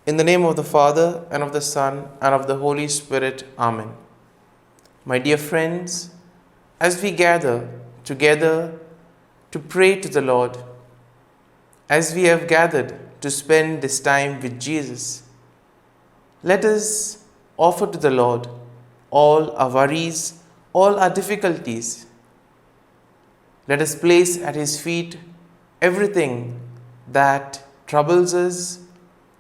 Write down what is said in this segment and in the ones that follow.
In the name of the Father, and of the Son, and of the Holy Spirit. Amen. My dear friends, as we gather together to pray to the Lord, as we have gathered to spend this time with Jesus, let us offer to the Lord all our worries, all our difficulties. Let us place at His feet everything that troubles us,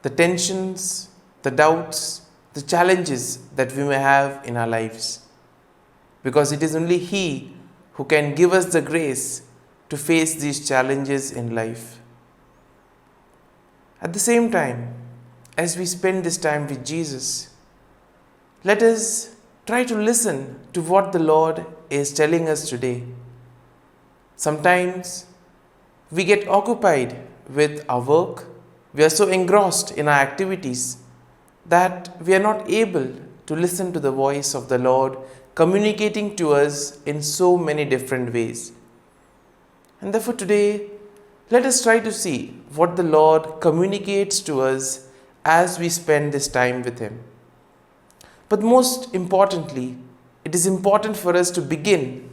the tensions, the doubts, the challenges that we may have in our lives. Because it is only He who can give us the grace to face these challenges in life. At the same time, as we spend this time with Jesus, let us try to listen to what the Lord is telling us today. Sometimes we get occupied with our work. We are so engrossed in our activities that we are not able to listen to the voice of the Lord communicating to us in so many different ways. And therefore today, let us try to see what the Lord communicates to us as we spend this time with Him. But most importantly, it is important for us to begin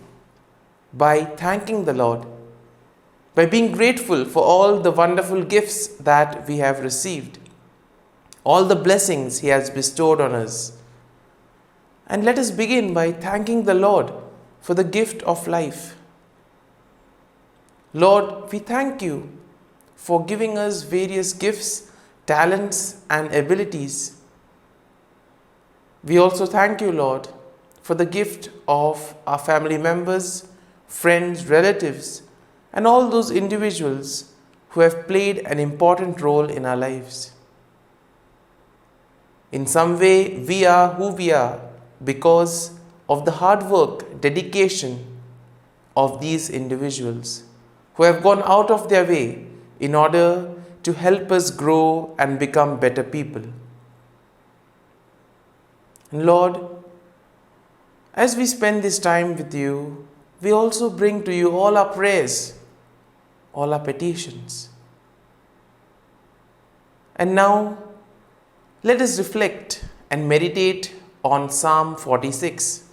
by thanking the Lord, by being grateful for all the wonderful gifts that we have received, all the blessings He has bestowed on us. And let us begin by thanking the Lord for the gift of life. Lord, we thank You for giving us various gifts, talents, and abilities. We also thank You, Lord, for the gift of our family members, friends, relatives, and all those individuals who have played an important role in our lives. In some way, we are who we are because of the hard work, dedication of these individuals who have gone out of their way in order to help us grow and become better people. And Lord, as we spend this time with You, we also bring to You all our prayers, all our petitions. And now, let us reflect and meditate on Psalm 46.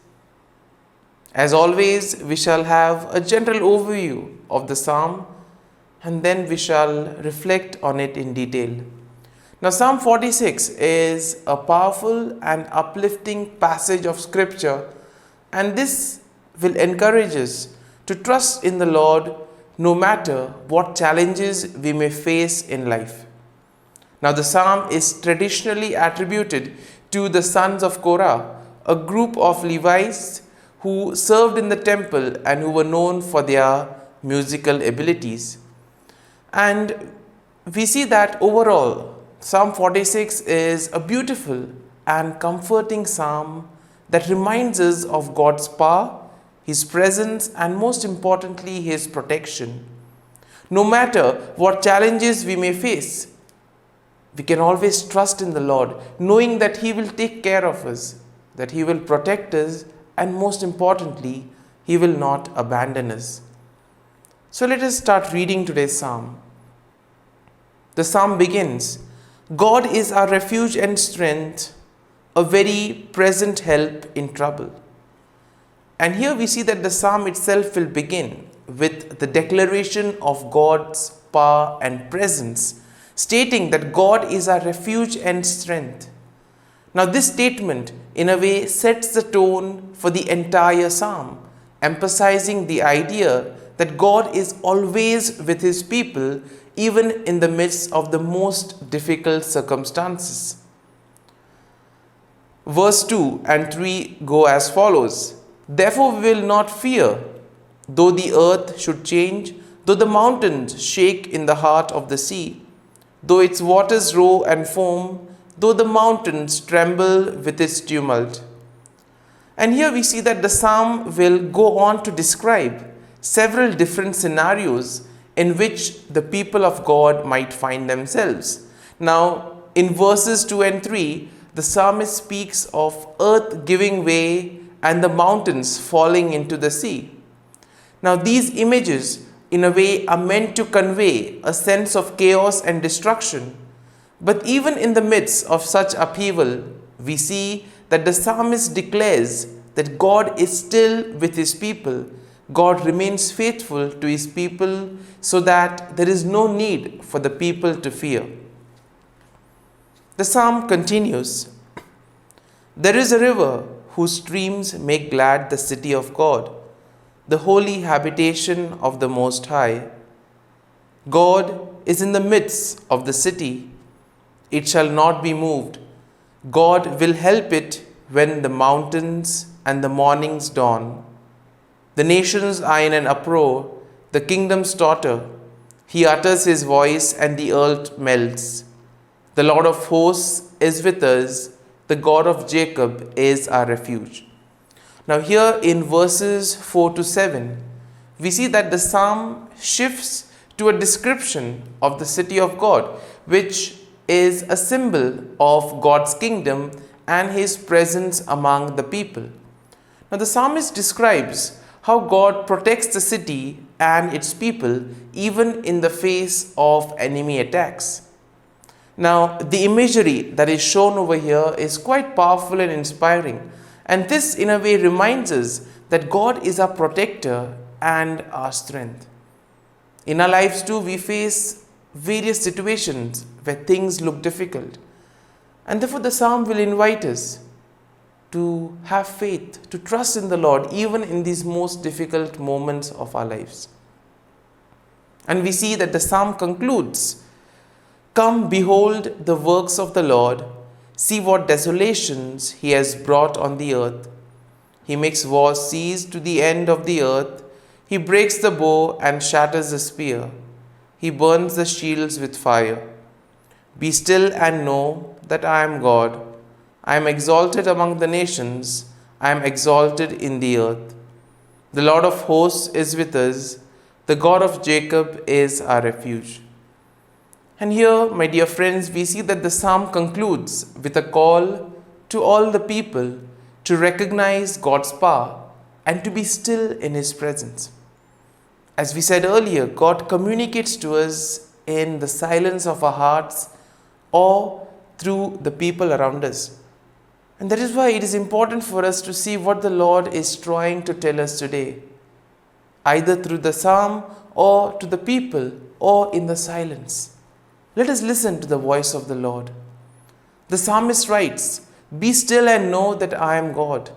As always, we shall have a general overview of the psalm and then we shall reflect on it in detail. Now, Psalm 46 is a powerful and uplifting passage of Scripture, and this will encourage us to trust in the Lord no matter what challenges we may face in life. Now, the psalm is traditionally attributed to the sons of Korah, a group of Levites who served in the temple and who were known for their musical abilities. And we see that overall, Psalm 46 is a beautiful and comforting psalm that reminds us of God's power, His presence, and most importantly, His protection. No matter what challenges we may face, we can always trust in the Lord, knowing that He will take care of us, that He will protect us, and most importantly, He will not abandon us. So let us start reading today's psalm. The psalm begins, God is our refuge and strength, a very present help in trouble. And here we see that the psalm itself will begin with the declaration of God's power and presence, stating that God is our refuge and strength. Now, this statement in a way sets the tone for the entire psalm, emphasizing the idea that God is always with His people, even in the midst of the most difficult circumstances. Verse 2 and 3 go as follows. Therefore we will not fear, though the earth should change, though the mountains shake in the heart of the sea, though its waters roar and foam, though the mountains tremble with its tumult. And here we see that the psalm will go on to describe several different scenarios in which the people of God might find themselves. Now, in verses 2 and 3, the psalmist speaks of earth giving way and the mountains falling into the sea. Now, these images, in a way, are meant to convey a sense of chaos and destruction. But even in the midst of such upheaval, we see that the psalmist declares that God is still with his people. God remains faithful to his people so that there is no need for the people to fear. The psalm continues, "There is a river whose streams make glad the city of God, the holy habitation of the Most High. God is in the midst of the city. It shall not be moved. God will help it when the mountains and the mornings dawn. The nations are in an uproar, the kingdoms totter. He utters his voice and the earth melts. The Lord of hosts is with us. The God of Jacob is our refuge." Now here in verses 4 to 7, we see that the psalm shifts to a description of the city of God, which is a symbol of God's kingdom and his presence among the people. Now the psalmist describes how God protects the city and its people even in the face of enemy attacks. Now the imagery that is shown over here is quite powerful and inspiring, and this in a way reminds us that God is our protector and our strength. In our lives too, we face various situations where things look difficult, and therefore the psalm will invite us to have faith, to trust in the Lord even in these most difficult moments of our lives. And we see that the psalm concludes, "Come, behold the works of the Lord, see what desolations he has brought on the earth. He makes war cease to the end of the earth. He breaks the bow and shatters the spear. He burns the shields with fire. Be still and know that I am God. I am exalted among the nations. I am exalted in the earth. The Lord of hosts is with us. The God of Jacob is our refuge." And here, my dear friends, we see that the psalm concludes with a call to all the people to recognize God's power and to be still in his presence. As we said earlier, God communicates to us in the silence of our hearts or through the people around us. And that is why it is important for us to see what the Lord is trying to tell us today, either through the psalm or to the people or in the silence. Let us listen to the voice of the Lord. The psalmist writes, "Be still and know that I am God.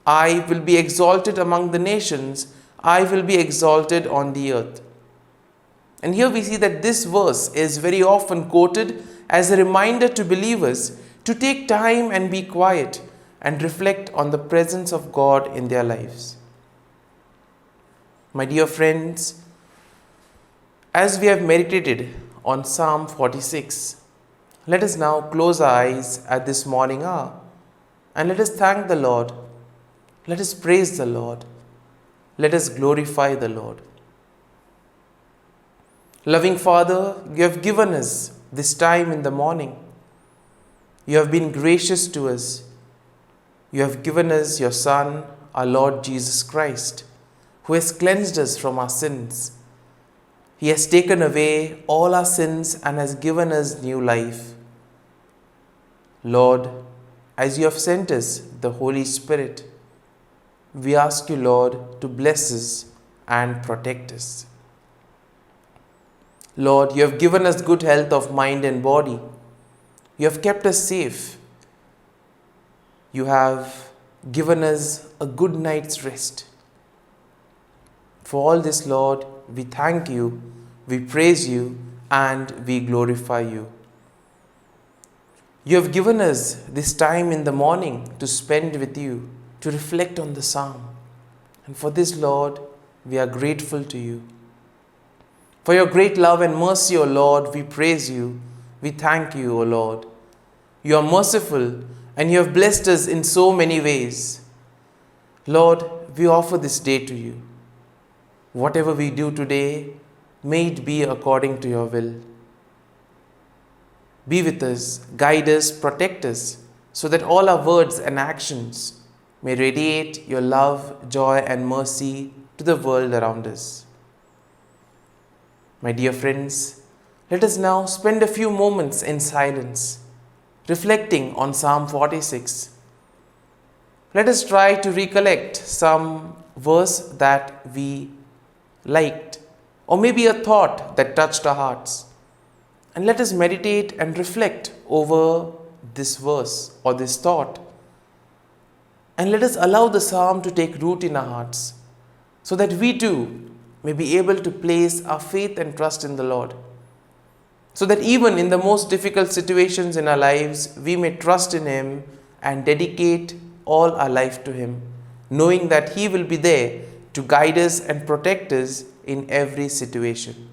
I will be exalted among the nations. I will be exalted on the earth." And here we see that this verse is very often quoted as a reminder to believers to take time and be quiet and reflect on the presence of God in their lives. My dear friends, as we have meditated on Psalm 46, let us now close our eyes at this morning hour and let us thank the Lord. Let us praise the Lord. Let us glorify the Lord. Loving Father, you have given us this time in the morning. You have been gracious to us. You have given us your Son, our Lord Jesus Christ, who has cleansed us from our sins. He has taken away all our sins and has given us new life. Lord, as you have sent us the Holy Spirit, we ask you, Lord, to bless us and protect us. Lord, you have given us good health of mind and body. You have kept us safe. You have given us a good night's rest. For all this, Lord, we thank you, we praise you, and we glorify you. You have given us this time in the morning to spend with you, to reflect on the psalm. And for this, Lord, we are grateful to you. For your great love and mercy, O Lord, we praise you. We thank you, O Lord. You are merciful and you have blessed us in so many ways. Lord, we offer this day to you. Whatever we do today, may it be according to your will. Be with us, guide us, protect us, so that all our words and actions may radiate your love, joy, and mercy to the world around us. My dear friends, Let us now spend a few moments in silence, reflecting on Psalm 46. Let us try to recollect some verse that we liked, or maybe a thought that touched our hearts. And let us meditate and reflect over this verse or this thought. And let us allow the psalm to take root in our hearts, so that we too may be able to place our faith and trust in the Lord. So that even in the most difficult situations in our lives, we may trust in Him and dedicate all our life to Him, knowing that He will be there to guide us and protect us in every situation.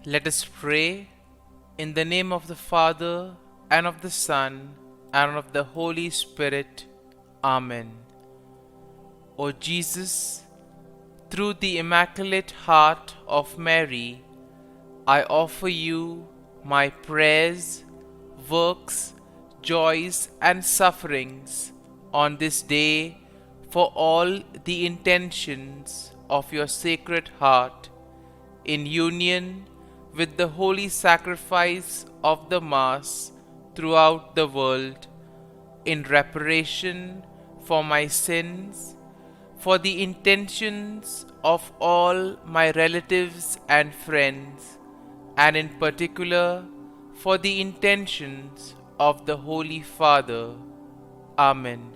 Let us pray in the name of the Father, and of the Son, and of the Holy Spirit. Amen. O Jesus, through the Immaculate Heart of Mary, I offer you my prayers, works, joys, and sufferings on this day for all the intentions of your Sacred Heart, in union with the holy sacrifice of the Mass throughout the world, in reparation for my sins, for the intentions of all my relatives and friends, and in particular for the intentions of the Holy Father. Amen.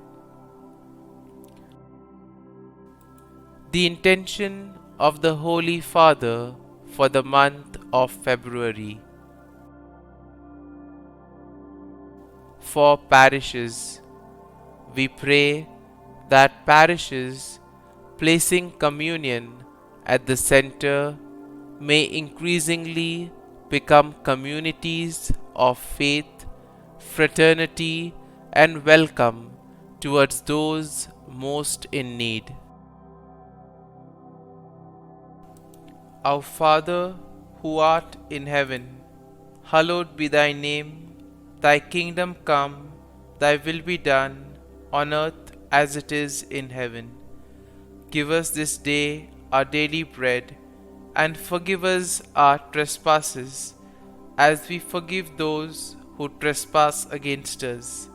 The intention of the Holy Father for the month of February. For parishes, we pray that parishes placing communion at the center may increasingly become communities of faith, fraternity, and welcome towards those most in need. Our Father, who art in heaven, hallowed be thy name. Thy kingdom come, thy will be done, on earth as it is in heaven. Give us this day our daily bread, and forgive us our trespasses, as we forgive those who trespass against us.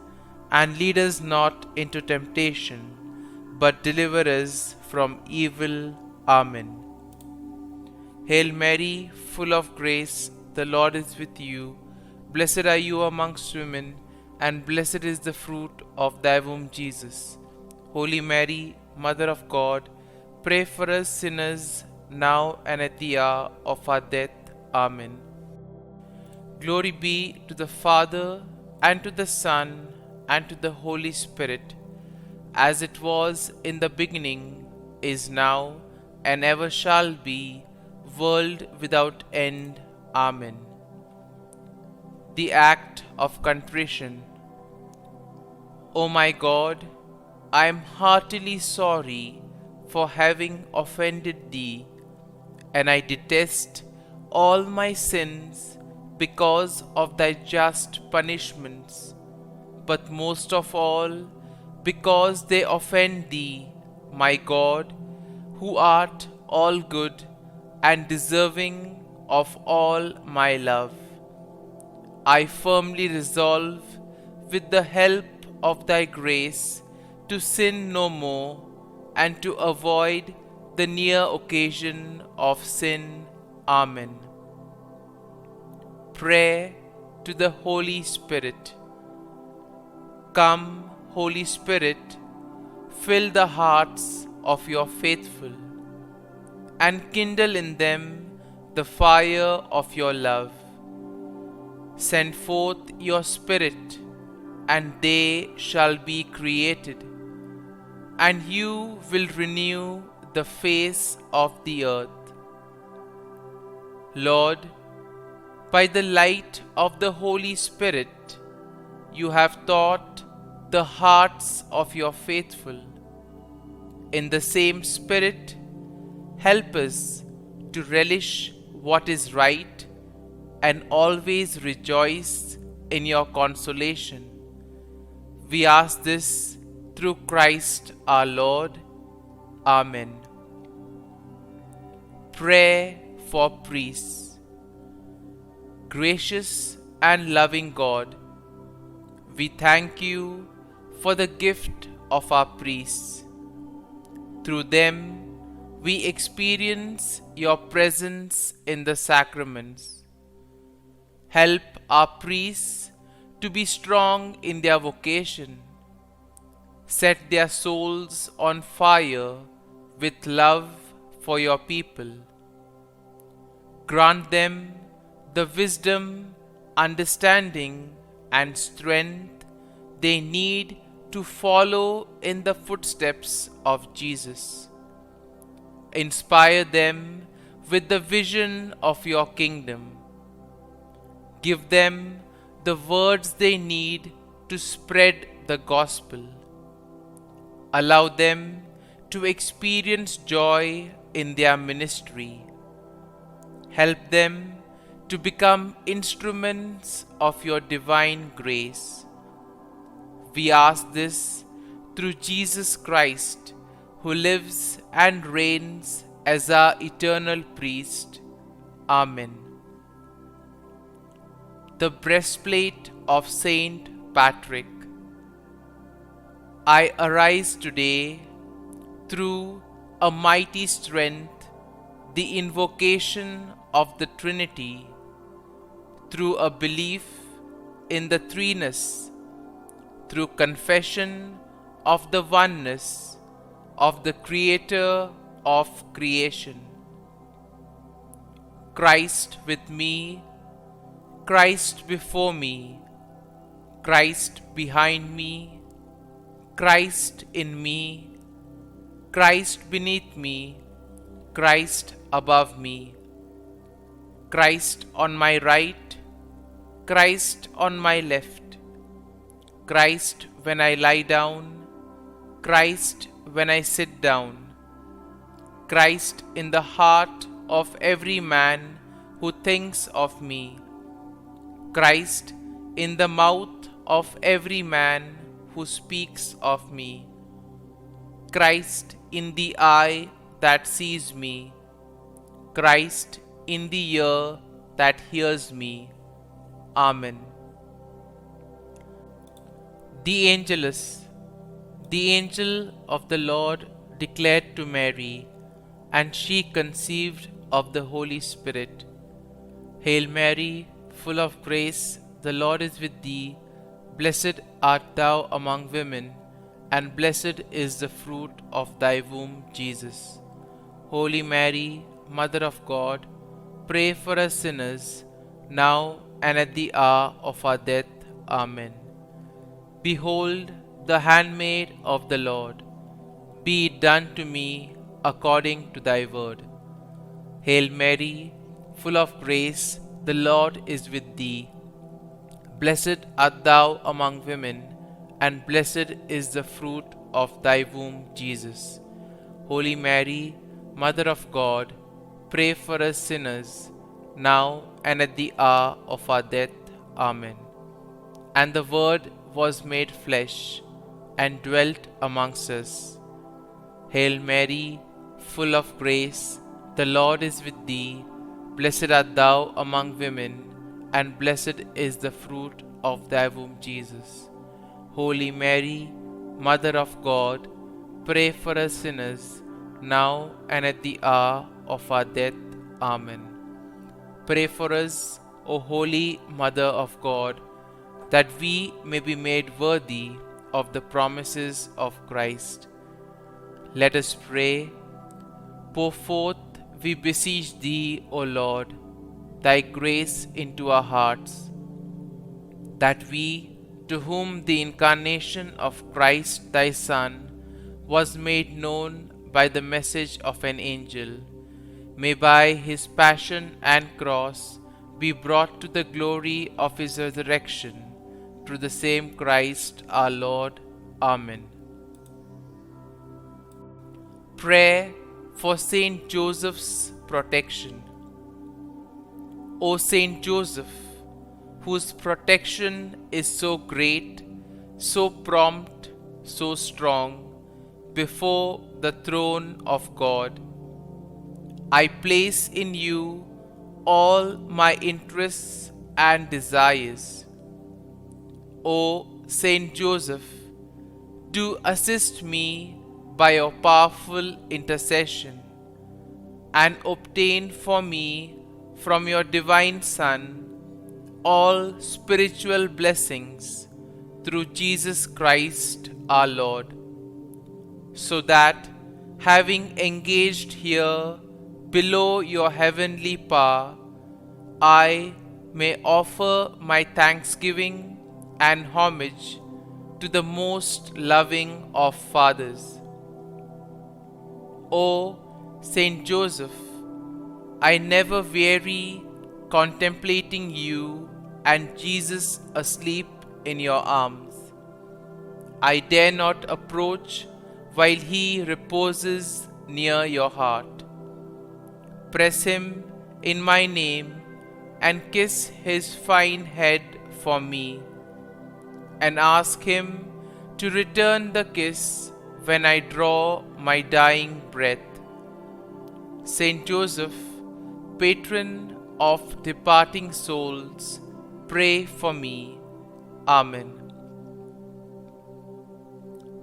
And lead us not into temptation, but deliver us from evil. Amen. Hail Mary, full of grace, the Lord is with you. Blessed are you amongst women, and blessed is the fruit of thy womb, Jesus. Holy Mary, Mother of God, pray for us sinners, now and at the hour of our death. Amen. Glory be to the Father, and to the Son, and to the Holy Spirit, as it was in the beginning, is now, and ever shall be, world without end. Amen. The act of contrition. O my God, I am heartily sorry for having offended thee, and I detest all my sins because of thy just punishments, but most of all because they offend thee, my God, who art all good and deserving of all my love. I firmly resolve, with the help of thy grace to sin no more and to avoid the near occasion of sin. Amen. Prayer to the Holy Spirit. Come, Holy Spirit, fill the hearts of your faithful and kindle in them the fire of your love. Send forth your Spirit, and they shall be created, and you will renew the face of the earth. Lord, by the light of the Holy Spirit, you have taught the hearts of your faithful. In the same Spirit, help us to relish what is right and always rejoice in your consolation. We ask this through Christ our Lord. Amen. Prayer for priests. Gracious and loving God, we thank you for the gift of our priests. Through them, we experience your presence in the sacraments. Help our priests to be strong in their vocation. Set their souls on fire with love for your people. Grant them the wisdom, understanding, and strength they need to follow in the footsteps of Jesus. Inspire them with the vision of your kingdom. Give them the words they need to spread the gospel. Allow them to experience joy in their ministry. Help them to become instruments of your divine grace. We ask this through Jesus Christ, who lives and reigns as our eternal priest. Amen. The breastplate of Saint Patrick. I arise today through a mighty strength, the invocation of the Trinity, through a belief in the threeness, through confession of the oneness of the Creator of creation. Christ with me, Christ before me, Christ behind me, Christ in me, Christ beneath me, Christ above me, Christ on my right, Christ on my left, Christ when I lie down, Christ when I sit down, Christ in the heart of every man who thinks of me, Christ in the mouth of every man who speaks of me, Christ in the eye that sees me, Christ in the ear that hears me. Amen. The Angelus. The angel of the Lord declared to Mary, and she conceived of the Holy Spirit. Hail Mary, full of grace, the Lord is with thee. Blessed art thou among women, and blessed is the fruit of thy womb, Jesus. Holy Mary, Mother of God, pray for us sinners, now and at the hour of our death. Amen. Behold, the handmaid of the Lord. Be it done to me according to thy word. Hail Mary, full of grace, the Lord is with thee. Blessed art thou among women, and blessed is the fruit of thy womb, Jesus. Holy Mary, Mother of God, pray for us sinners, now and at the hour of our death. Amen. And the Word was made flesh, and dwelt amongst us. Hail Mary, full of grace, the Lord is with thee. Blessed art thou among women, and blessed is the fruit of thy womb, Jesus. Holy Mary, Mother of God, pray for us sinners, now and at the hour of our death. Amen. Pray for us, O Holy Mother of God, that we may be made worthy of the promises of Christ. Let us pray. Pour forth, we beseech thee, O Lord, thy grace into our hearts, that we, to whom the incarnation of Christ thy Son was made known by the message of an angel, may by his passion and cross be brought to the glory of his resurrection, through the same Christ our Lord. Amen. Prayer for Saint Joseph's protection. O Saint Joseph, whose protection is so great, so prompt, so strong, before the throne of God, I place in you all my interests and desires. O Saint Joseph, do assist me by your powerful intercession, and obtain for me from your divine Son all spiritual blessings through Jesus Christ our Lord, so that, having engaged here below your heavenly power, I may offer my thanksgiving and homage to the most loving of fathers. O Saint Joseph, I never weary contemplating you and Jesus asleep in your arms. I dare not approach while he reposes near your heart. Press him in my name and kiss his fine head for me, and ask him to return the kiss when I draw my dying breath. Saint Joseph, patron of departing souls, pray for me. Amen.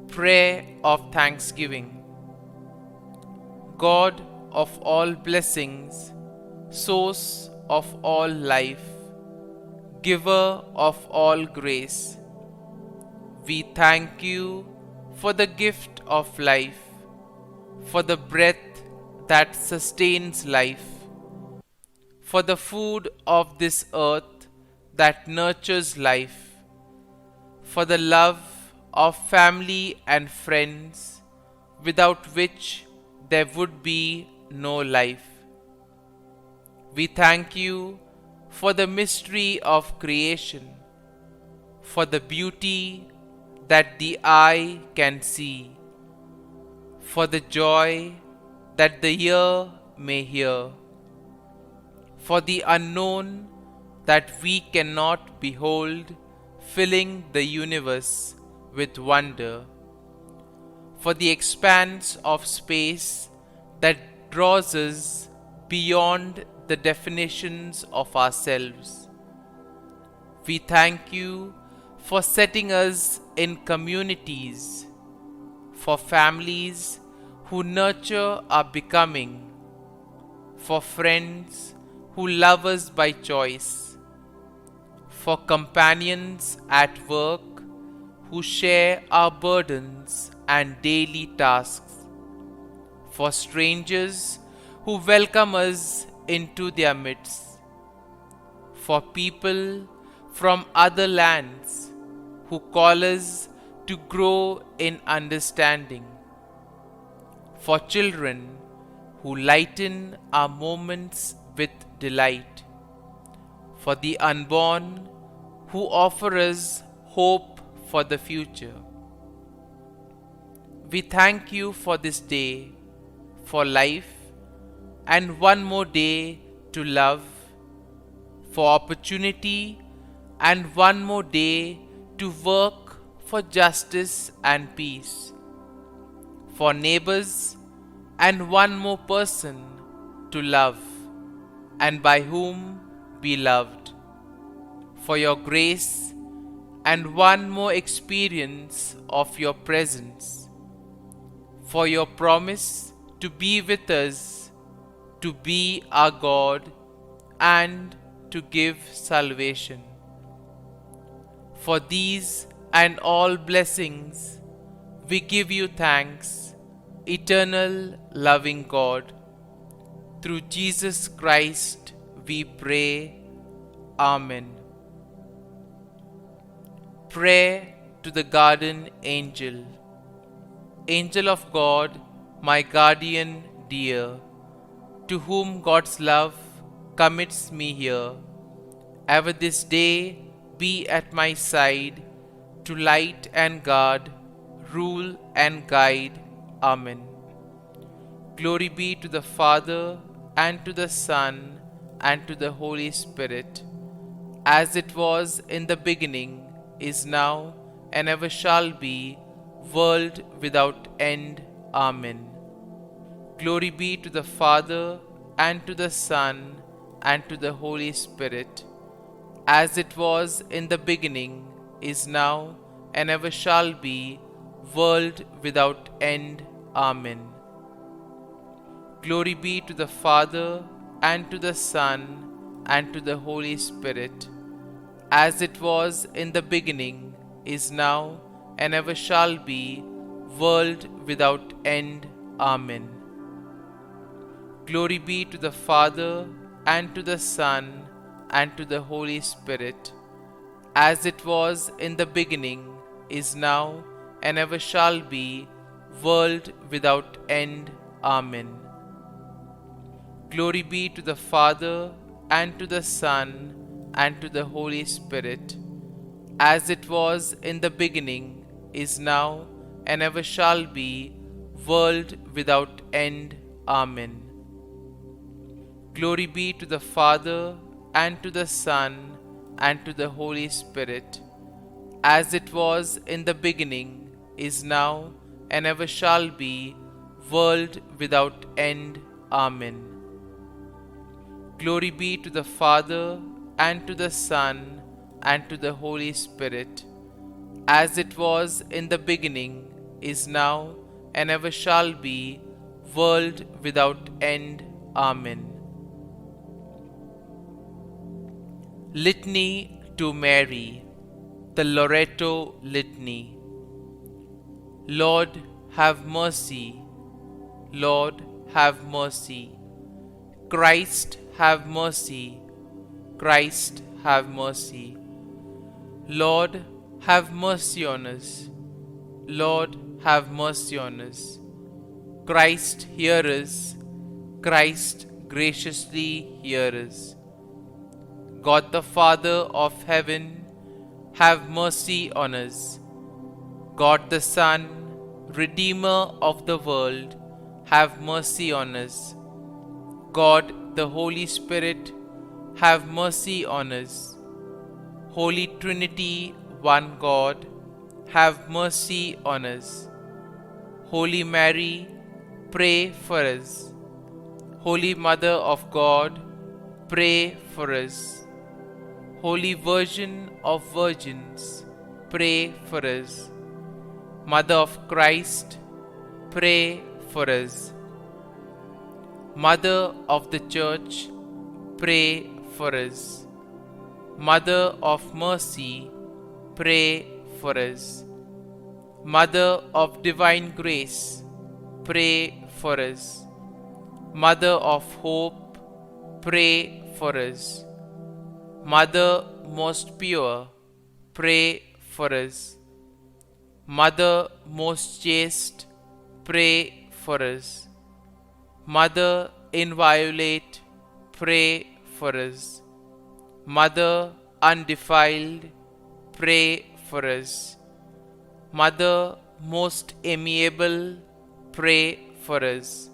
Prayer of Thanksgiving. God of all blessings, source of all life, giver of all grace, we thank you for the gift of life, for the breath that sustains life, for the food of this earth that nurtures life, for the love of family and friends, without which there would be no life. We thank you for the mystery of creation, for the beauty that the eye can see, for the joy that the ear may hear, for the unknown that we cannot behold, filling the universe with wonder, for the expanse of space that draws us beyond the definitions of ourselves. We thank you for setting us in communities, for families who nurture our becoming, for friends who love us by choice, for companions at work who share our burdens and daily tasks, for strangers who welcome us into their midst, for people from other lands who call us to grow in understanding, for children who lighten our moments with delight, for the unborn who offer us hope for the future. We thank you for this day, for life, and one more day to love, for opportunity, and one more day to work for justice and peace, for neighbors, and one more person to love, and by whom be loved, for your grace and one more experience of your presence, for your promise to be with us, to be our God, and to give salvation. For these and all blessings, we give you thanks, eternal loving God. Through Jesus Christ we pray. Amen. Prayer to the Guardian Angel. Angel of God, my guardian dear, to whom God's love commits me here, ever this day be at my side, to light and guard, rule and guide. Amen. Glory be to the Father, and to the Son, and to the Holy Spirit, as it was in the beginning, is now, and ever shall be, world without end. Amen. Glory be to the Father, and to the Son, and to the Holy Spirit, as it was in the beginning, is now, and ever shall be, world without end. Amen. Glory be to the Father, and to the Son, and to the Holy Spirit, as it was in the beginning, is now, and ever shall be, world without end. Amen. Glory be to the Father, and to the Son, and to the Holy Spirit, as it was in the beginning, is now, and ever shall be, world without end. Amen. Glory be to the Father, and to the Son, and to the Holy Spirit, as it was in the beginning, is now, and ever shall be, world without end. Amen. Glory be to the Father, and to the Son, and to the Holy Spirit, as it was in the beginning, is now, and ever shall be, world without end. Amen. Glory be to the Father, and to the Son, and to the Holy Spirit, as it was in the beginning, is now, and ever shall be, world without end. Amen. Litany to Mary, the Loreto Litany. Lord, have mercy. Lord, have mercy. Christ, have mercy. Christ, have mercy. Lord, have mercy on us. Lord, have mercy on us. Christ, hear us. Christ, graciously hear us. God the Father of heaven, have mercy on us. God the Son, Redeemer of the world, have mercy on us. God the Holy Spirit, have mercy on us. Holy Trinity, one God, have mercy on us. Holy Mary, pray for us. Holy Mother of God, pray for us. Holy Virgin of Virgins, pray for us. Mother of Christ, pray for us. Mother of the Church, pray for us. Mother of Mercy, pray for us. Mother of Divine Grace, pray for us. Mother of Hope, pray for us. Mother most pure, pray for us. Mother most chaste, pray for us. Mother inviolate, pray for us. Mother undefiled, pray for us. Mother most amiable, pray for us.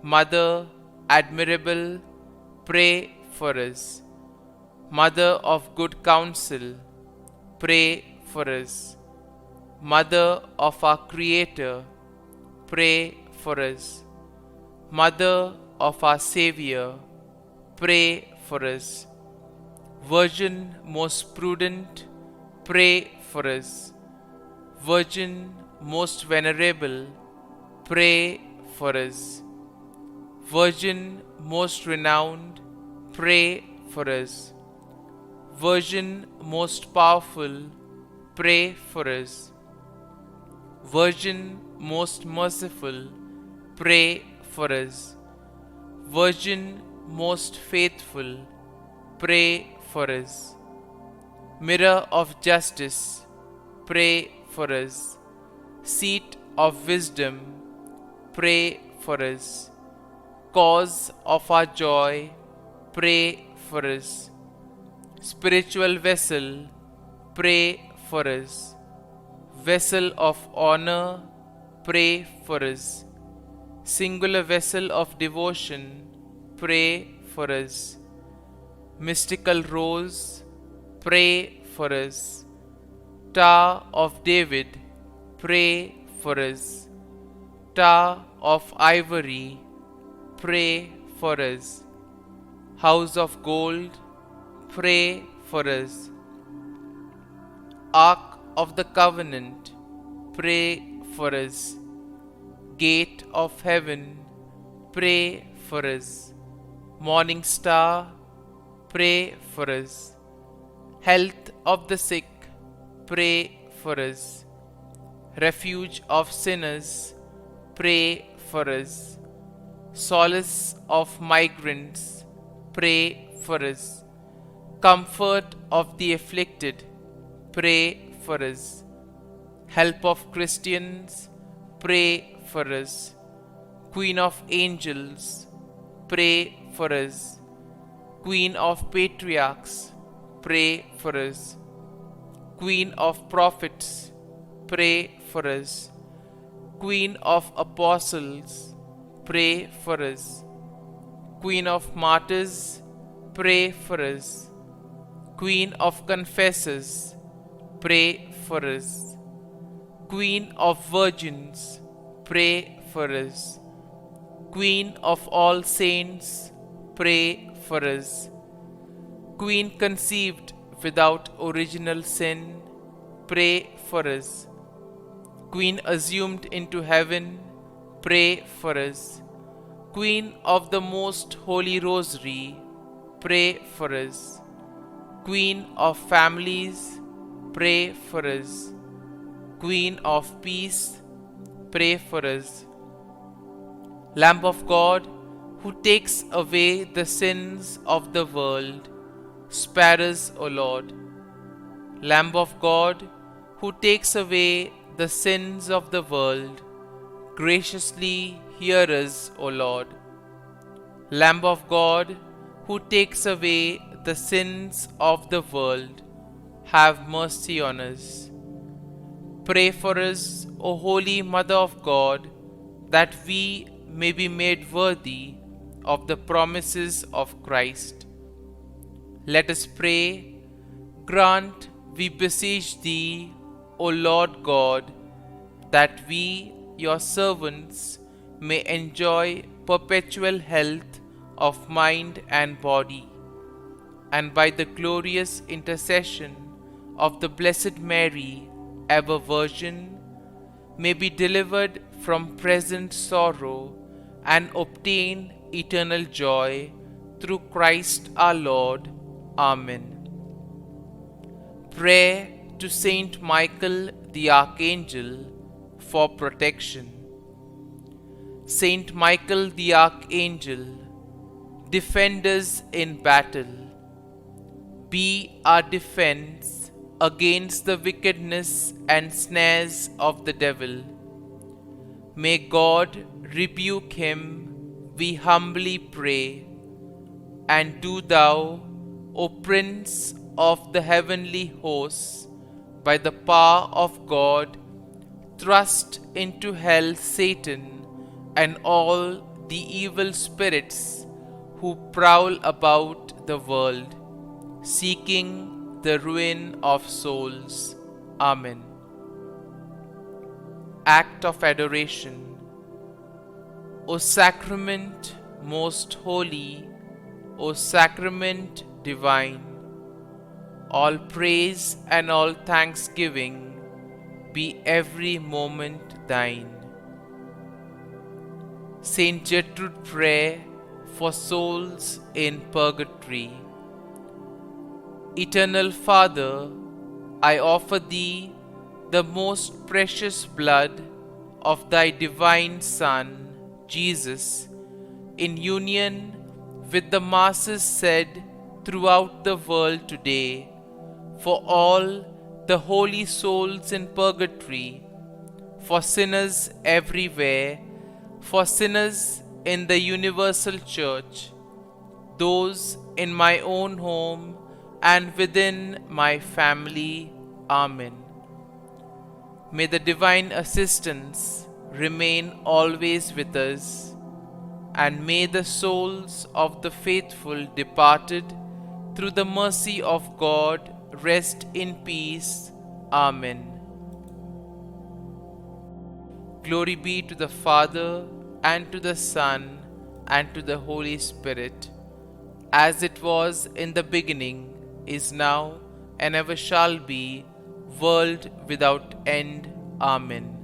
Mother admirable, pray for us. Mother of good counsel, pray for us. Mother of our Creator, pray for us. Mother of our Savior, pray for us. Virgin most prudent, pray for us. Virgin most venerable, pray for us. Virgin most renowned, pray for us. Virgin most powerful, pray for us. Virgin most merciful, pray for us. Virgin most faithful, pray for us. Mirror of justice, pray for us. Seat of wisdom, pray for us. Cause of our joy, pray for us. Spiritual vessel, pray for us. Vessel of honor, pray for us. Singular vessel of devotion, pray for us. Mystical rose, pray for us. Tower of David, pray for us. Tower of ivory, pray for us. House of gold, pray for us. Ark of the covenant, pray for us. Gate of heaven, pray for us. Morning star, pray for us. Health of the sick, pray for us. Refuge of sinners, pray for us. Solace of migrants, pray for us. Comfort of the afflicted, pray for us. Help of Christians, pray for us. Queen of angels, pray for us. Queen of patriarchs, pray for us. Queen of prophets, pray for us. Queen of apostles, pray for us. Queen of martyrs, pray for us. Queen of confessors, pray for us. Queen of virgins, pray for us. Queen of all saints, pray for us. Queen conceived without original sin, pray for us. Queen assumed into heaven, pray for us. Queen of the most holy rosary, pray for us. Queen of families, pray for us. Queen of peace, pray for us. Lamb of God, who takes away the sins of the world, spare us, O Lord. Lamb of God, who takes away the sins of the world, graciously hear us, O Lord. Lamb of God, who takes away the sins of the world, have mercy on us. Pray for us, O Holy Mother of God, that we may be made worthy of the promises of Christ. Let us pray. Grant, we beseech Thee, O Lord God, that we, Your servants, may enjoy perpetual health of mind and body, and by the glorious intercession of the Blessed Mary, ever Virgin, may be delivered from present sorrow and obtain eternal joy through Christ our Lord. Amen. Prayer to Saint Michael the Archangel for protection. Saint Michael the Archangel, defend us in battle. Be our defense against the wickedness and snares of the devil. May God rebuke him, we humbly pray. And do Thou, O Prince of the heavenly hosts, by the power of God, thrust into hell Satan and all the evil spirits who prowl about the world, seeking the ruin of souls. Amen. Act of Adoration. O Sacrament most holy, O Sacrament divine, all praise and all thanksgiving be every moment thine. Saint Gertrude, prayer for souls in purgatory. Eternal Father, I offer thee the most precious blood of thy divine Son, Jesus, in union with the masses said throughout the world today, for all the holy souls in purgatory, for sinners everywhere, for sinners in the universal church, those in my own home and within my family. Amen. May the divine assistance remain always with us, and may the souls of the faithful departed through the mercy of God rest in peace. Amen. Glory be to the Father, and to the Son, and to the Holy Spirit, as it was in the beginning, is now, and ever shall be, world without end. Amen.